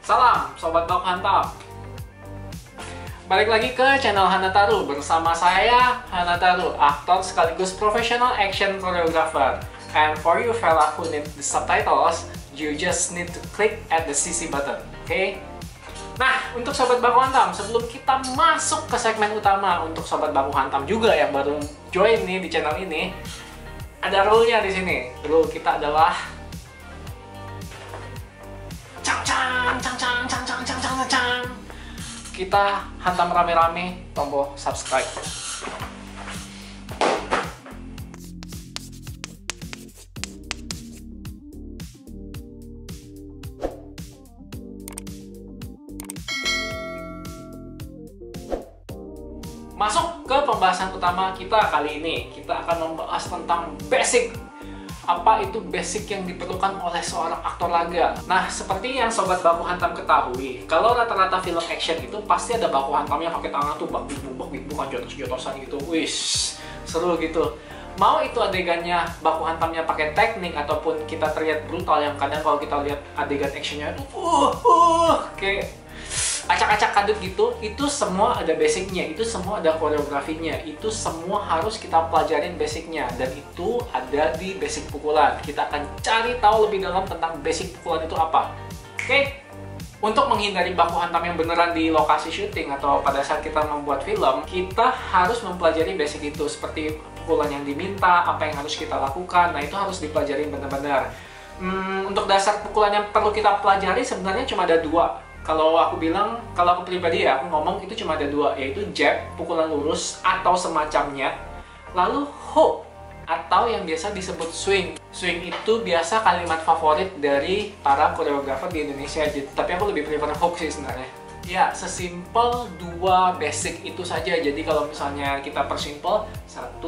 Salam Sobat Baku Hantam. Balik lagi ke channel Hanataru bersama saya Hanataru, aktor sekaligus professional action choreographer. And for you fella who need the subtitles, you just need to click at the CC button, okay? Nah, untuk Sobat Baku Hantam, sebelum kita masuk ke segmen utama untuk Sobat Baku Hantam juga yang baru join nih di channel ini, ada rule-nya di sini. Rule kita adalah kita hantam rame-rame tombol subscribe. Masuk ke pembahasan utama kita kali ini. Kita akan membahas tentang basic. Apa itu basic yang diperlukan oleh seorang aktor laga? Nah, seperti yang Sobat Baku Hantam ketahui, kalau rata-rata film action itu pasti ada baku hantamnya pakai tangan tuh bak bibu kan jotos-jotosan gitu. Wis, seru gitu. Mau itu adegannya baku hantamnya pakai teknik ataupun kita terlihat brutal, yang kadang kalau kita lihat adegan actionnya itu kayak acak-acak kadut gitu, itu semua ada basicnya, itu semua ada koreografinya, itu semua harus kita pelajarin basicnya, dan itu ada di basic pukulan. Kita akan cari tahu lebih dalam tentang basic pukulan itu apa. Oke? Untuk menghindari baku hantam yang beneran di lokasi syuting atau pada saat kita membuat film, kita harus mempelajari basic itu, seperti pukulan yang diminta, apa yang harus kita lakukan. Nah, itu harus dipelajari benar-benar. Untuk dasar pukulan yang perlu kita pelajari sebenarnya cuma ada dua. Kalau aku bilang, kalau aku pribadi ya, aku ngomong itu cuma ada dua, yaitu jab, pukulan lurus atau semacamnya, lalu hook atau yang biasa disebut swing. Swing itu biasa kalimat favorit dari para koreografer di Indonesia, tapi aku lebih prefer hook sih sebenarnya. Ya, sesimpel dua basic itu saja. Jadi kalau misalnya kita persimpel, 1,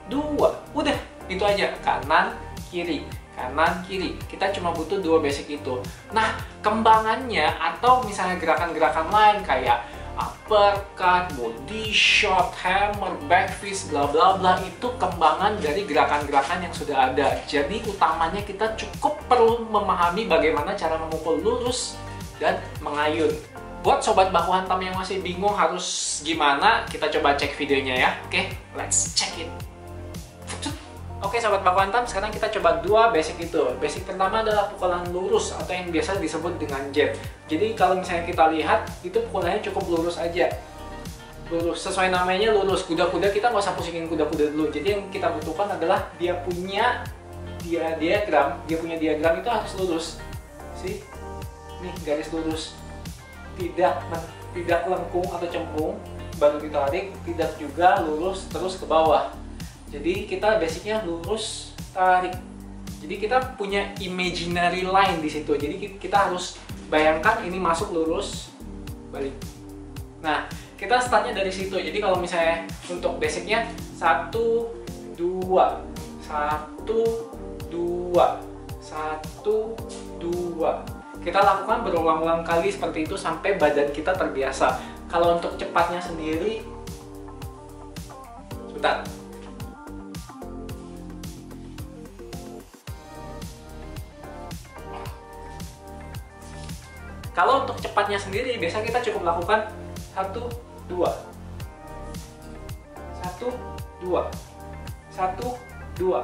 2, udah, itu aja, kanan, kiri. Kanan, kiri. Kita cuma butuh dua basic itu. Nah, kembangannya atau misalnya gerakan-gerakan lain kayak uppercut, body shot, hammer, back fist, bla bla bla, itu kembangan dari gerakan-gerakan yang sudah ada. Jadi utamanya kita cukup perlu memahami bagaimana cara memukul lurus dan mengayun. Buat Sobat Baku Hantam yang masih bingung harus gimana, kita coba cek videonya ya. Oke, let's check it. Oke Sobat Baku Hantam, sekarang kita coba dua basic itu. Basic pertama adalah pukulan lurus atau yang biasa disebut dengan jab. Jadi kalau misalnya kita lihat, itu pukulannya cukup lurus aja. Lurus, sesuai namanya lurus. Kuda-kuda kita nggak usah pusingin kuda-kuda dulu. Jadi yang kita butuhkan adalah dia punya diagram itu harus lurus. Sih, nih garis lurus. Tidak lengkung atau cembung, baru ditarik. Tidak juga lurus terus ke bawah. Jadi kita basicnya lurus, tarik. Jadi kita punya imaginary line di situ. Jadi kita harus bayangkan ini masuk lurus, balik. Nah, kita startnya dari situ. Jadi kalau misalnya untuk basicnya 1, 2, 1, 2, 1, 2. Kita lakukan berulang-ulang kali seperti itu sampai badan kita terbiasa. Kalau untuk cepatnya sendiri, sebentar. Kalau untuk cepatnya sendiri, biasa kita cukup lakukan 1, 2, 1, 2, 1, 2.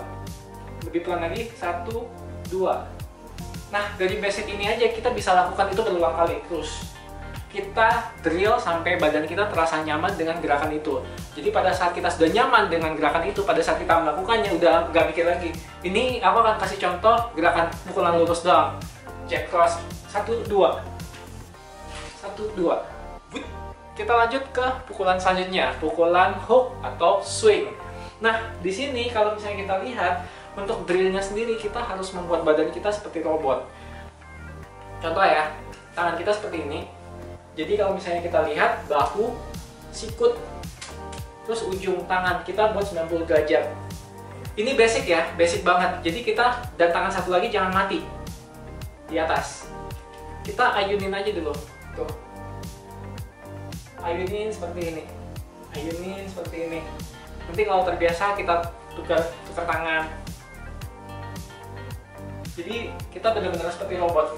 Lebih pelan lagi, 1, 2. Nah, dari basic ini aja kita bisa lakukan itu berulang kali terus. Kita drill sampai badan kita terasa nyaman dengan gerakan itu. Jadi pada saat kita sudah nyaman dengan gerakan itu, pada saat kita melakukannya udah nggak mikir lagi. Ini aku akan kasih contoh gerakan pukulan lurus doang. Jab cross, 1, 2. 1, 2. Kita lanjut ke pukulan selanjutnya, pukulan hook atau swing. Nah, di sini kalau misalnya kita lihat, untuk drillnya sendiri kita harus membuat badan kita seperti robot. Contoh ya, tangan kita seperti ini. Jadi kalau misalnya kita lihat, bahu, sikut, terus ujung tangan kita buat 90 derajat. Ini basic ya, basic banget. Jadi kita, dan tangan satu lagi jangan mati di atas. Kita ayunin aja dulu. Tuh. Ayunin seperti ini. Ayunin seperti ini. Nanti kalau terbiasa kita tukar tangan. Jadi kita benar-benar seperti robot.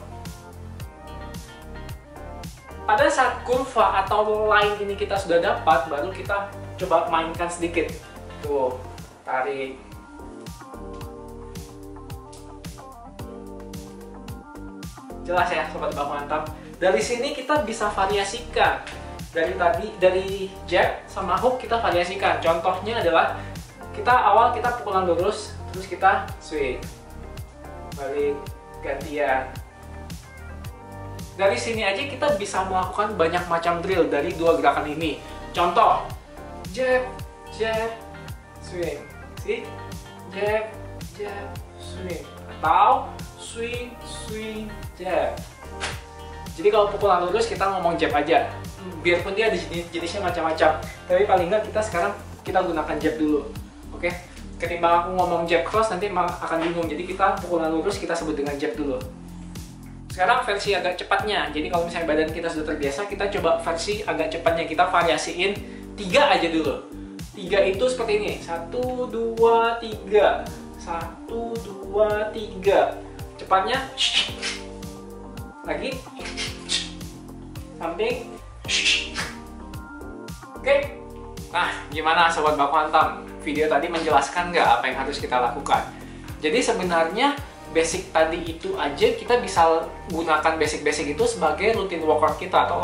pada saat kurva atau line ini kita sudah dapat, baru kita coba mainkan sedikit. Tuh, tarik. Jelas ya Sobat Baku Hantam. Dari sini kita bisa variasikan. Dari jab sama hook kita variasikan. Contohnya adalah kita pukulan lurus, terus kita swing. Balik, gantian. Dari sini aja kita bisa melakukan banyak macam drill dari dua gerakan ini. Contoh, jab, jab, swing. See? Jab, jab, swing. Atau swing, swing, jab. Jadi kalau pukulan lurus kita ngomong jab aja. Biarpun dia jenisnya macam-macam. Tapi paling nggak kita gunakan jab dulu. Oke? Ketimbang aku ngomong jab cross nanti akan bingung. Jadi kita pukulan lurus kita sebut dengan jab dulu. Sekarang versi agak cepatnya. Jadi kalau misalnya badan kita sudah terbiasa, kita coba versi agak cepatnya. Kita variasiin 3 aja dulu. 3 itu seperti ini. 1, 2, 3. 1, 2, 3. Cepatnya. Lagi. Samping. Oke. Nah, gimana Sobat Baku Hantam? Video tadi menjelaskan nggak apa yang harus kita lakukan? Jadi sebenarnya basic tadi itu aja kita bisa gunakan basic-basic itu sebagai rutin workout kita atau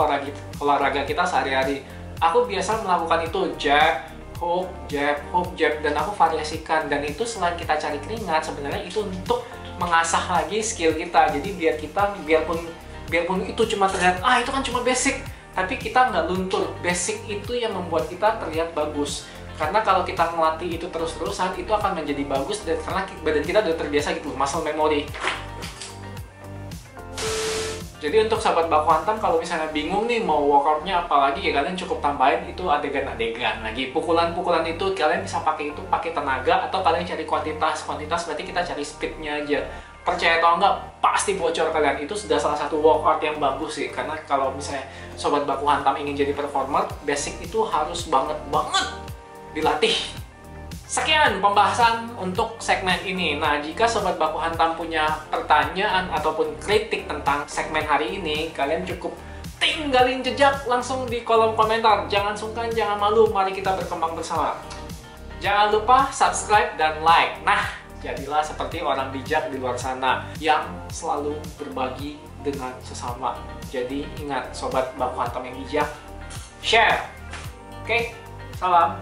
olahraga kita sehari-hari. Aku biasa melakukan itu jab, hook, jab, dan aku variasikan. Dan itu selain kita cari keringat, sebenarnya itu untuk mengasah lagi skill kita. Jadi biarpun itu cuma terlihat, itu kan cuma basic, tapi kita nggak luntur. Basic itu yang membuat kita terlihat bagus. Karena kalau kita ngelatih itu terus-terusan, itu akan menjadi bagus dan karena badan kita udah terbiasa gitu, muscle memory. Jadi untuk Sobat Baku Hantam, kalau misalnya bingung nih mau workoutnya apalagi, ya kalian cukup tambahin itu adegan-adegan lagi. Pukulan-pukulan itu kalian bisa pakai tenaga, atau kalian cari kuantitas berarti kita cari speednya aja. Percaya atau enggak, pasti bocor kalian. Itu sudah salah satu workout yang bagus sih. Karena kalau misalnya Sobat Baku Hantam ingin jadi performer, basic itu harus banget dilatih. Sekian pembahasan untuk segmen ini. Nah, jika Sobat Baku Hantam punya pertanyaan ataupun kritik tentang segmen hari ini, kalian cukup tinggalin jejak langsung di kolom komentar. Jangan sungkan, jangan malu, mari kita berkembang bersama. Jangan lupa subscribe dan like. Nah, jadilah seperti orang bijak di luar sana yang selalu berbagi dengan sesama. Jadi ingat Sobat Baku Hantam yang bijak, share. Oke, salam.